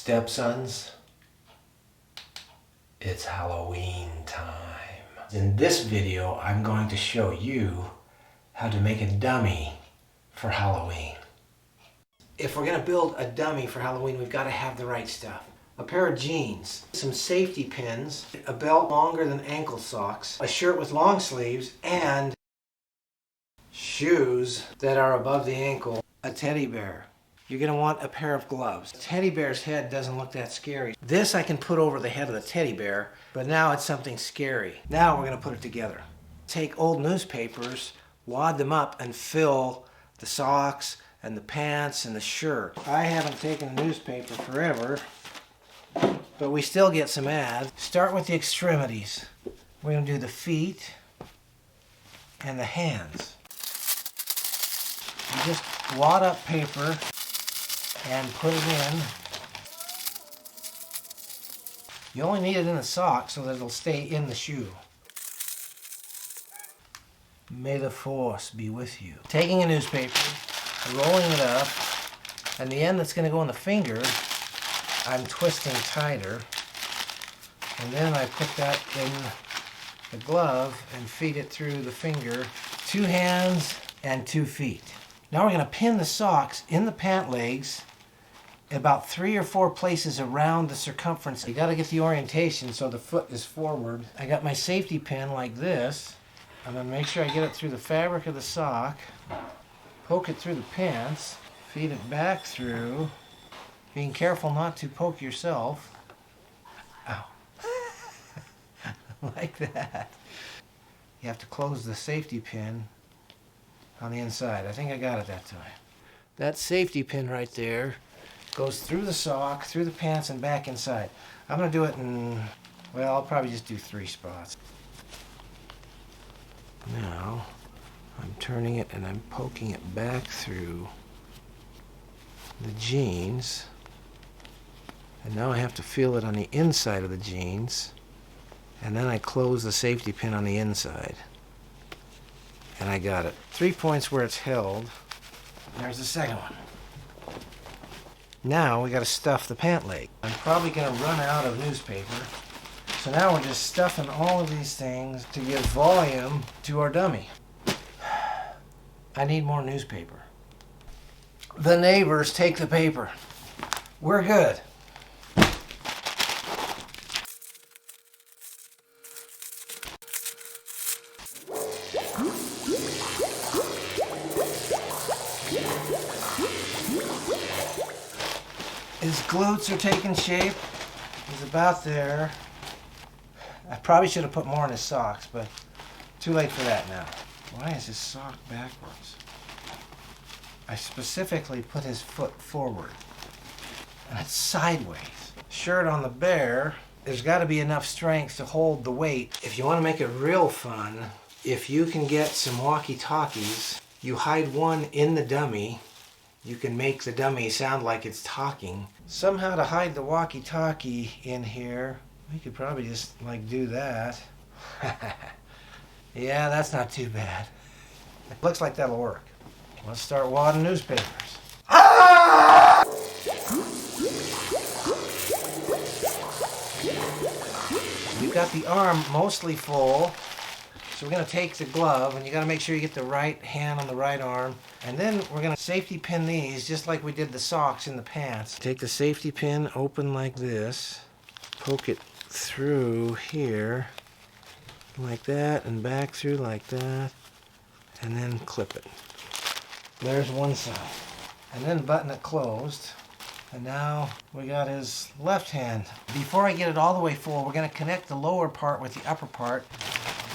Stepsons, it's Halloween time. In this video, I'm going to show you how to make a dummy for Halloween. If we're going to build a dummy for Halloween, we've got to have the right stuff. A pair of jeans, some safety pins, a belt longer than ankle socks, a shirt with long sleeves, and shoes that are above the ankle, a teddy bear. You're going to want a pair of gloves. The teddy bear's head doesn't look that scary. This I can put over the head of the teddy bear, but now it's something scary. Now we're going to put it together. Take old newspapers, wad them up, and fill the socks and the pants and the shirt. I haven't taken a newspaper forever, but we still get some ads. Start with the extremities. We're going to do the feet and the hands. You just wad up paper and put it in. You only need it in the sock so that it'll stay in the shoe. May the force be with you. Taking a newspaper, rolling it up, and the end that's going to go in the finger, I'm twisting tighter. And then I put that in the glove and feed it through the finger. 2 hands and 2 feet. Now we're going to pin the socks in the pant legs about 3 or 4 places around the circumference. You got to get the orientation so the foot is forward. I got my safety pin like this. I'm going to make sure I get it through the fabric of the sock, poke it through the pants, feed it back through, being careful not to poke yourself. Ow. Like that. You have to close the safety pin on the inside. I think I got it that time. That safety pin right there goes through the sock, through the pants, and back inside. I'm going to do it in, well, I'll probably just do 3 spots. Now, I'm turning it and I'm poking it back through the jeans. And now I have to feel it on the inside of the jeans. And then I close the safety pin on the inside. And I got it. 3 points where it's held. There's the second one. Now we got to stuff the pant leg. I'm probably going to run out of newspaper. So now we're just stuffing all of these things to give volume to our dummy. I need more newspaper. The neighbors take the paper. We're good. His glutes are taking shape. He's about there. I probably should have put more in his socks, but too late for that now. Why is his sock backwards? I specifically put his foot forward, and it's sideways. Shirt on the bear, there's got to be enough strength to hold the weight. If you want to make it real fun, if you can get some walkie-talkies, you hide one in the dummy. You can make the dummy sound like it's talking. Somehow to hide the walkie-talkie in here, we could probably just like do that. Yeah, that's not too bad. Looks like that'll work. Let's start wadding newspapers. You've got the arm mostly full. So we're going to take the glove, and you got to make sure you get the right hand on the right arm. And then we're going to safety pin these just like we did the socks in the pants. Take the safety pin, open like this, poke it through here like that, and back through like that, and then clip it. There's one side. And then button it closed. And now we got his left hand. Before I get it all the way full, we're going to connect the lower part with the upper part.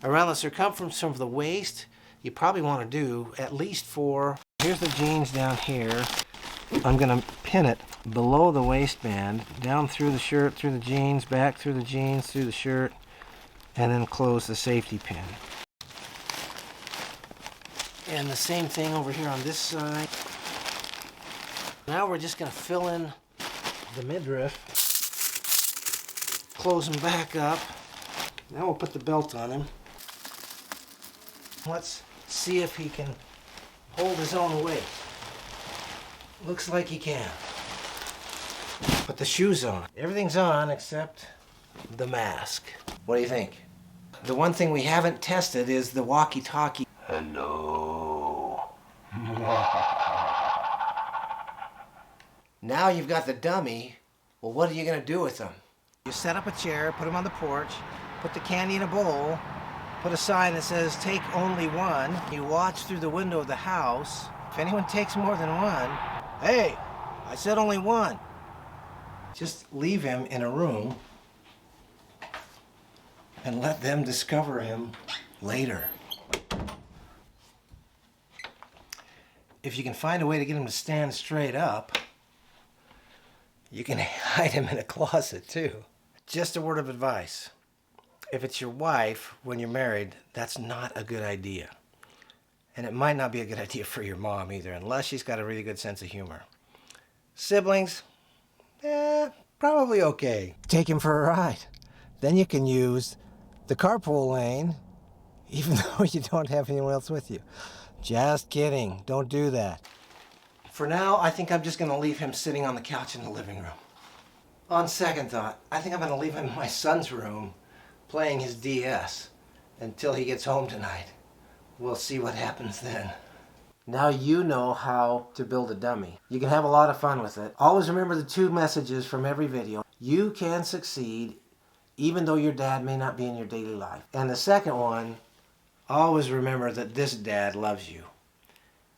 Around the circumference of the waist, you probably want to do at least 4. Here's the jeans down here. I'm going to pin it below the waistband, down through the shirt, through the jeans, back through the jeans, through the shirt, and then close the safety pin. And the same thing over here on this side. Now we're just going to fill in the midriff, close him back up. Now we'll put the belt on him. Let's see if he can hold his own weight. Looks like he can. Put the shoes on. Everything's on except the mask. What do you think? The one thing we haven't tested is the walkie-talkie. Hello. Now you've got the dummy. Well, what are you going to do with them? You set up a chair, put them on the porch, put the candy in a bowl, put a sign that says, take only one. You watch through the window of the house. If anyone takes more than one, hey, I said only one. Just leave him in a room and let them discover him later. If you can find a way to get him to stand straight up, you can hide him in a closet too. Just a word of advice. If it's your wife when you're married, that's not a good idea. And it might not be a good idea for your mom either, unless she's got a really good sense of humor. Siblings, probably okay. Take him for a ride. Then you can use the carpool lane, even though you don't have anyone else with you. Just kidding. Don't do that. For now, I think I'm just going to leave him sitting on the couch in the living room. On second thought, I think I'm going to leave him in my son's room playing his DS until he gets home tonight. We'll see what happens then. Now you know how to build a dummy. You can have a lot of fun with it. Always remember the 2 messages from every video. You can succeed even though your dad may not be in your daily life. And the second one, always remember that this dad loves you.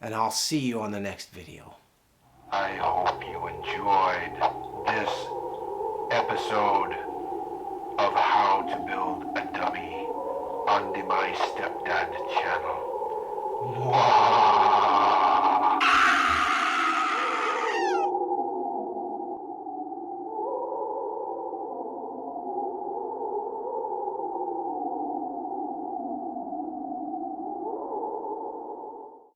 And I'll see you on the next video. I hope you enjoyed this episode of How to Build a Dummy on my Stepdad channel.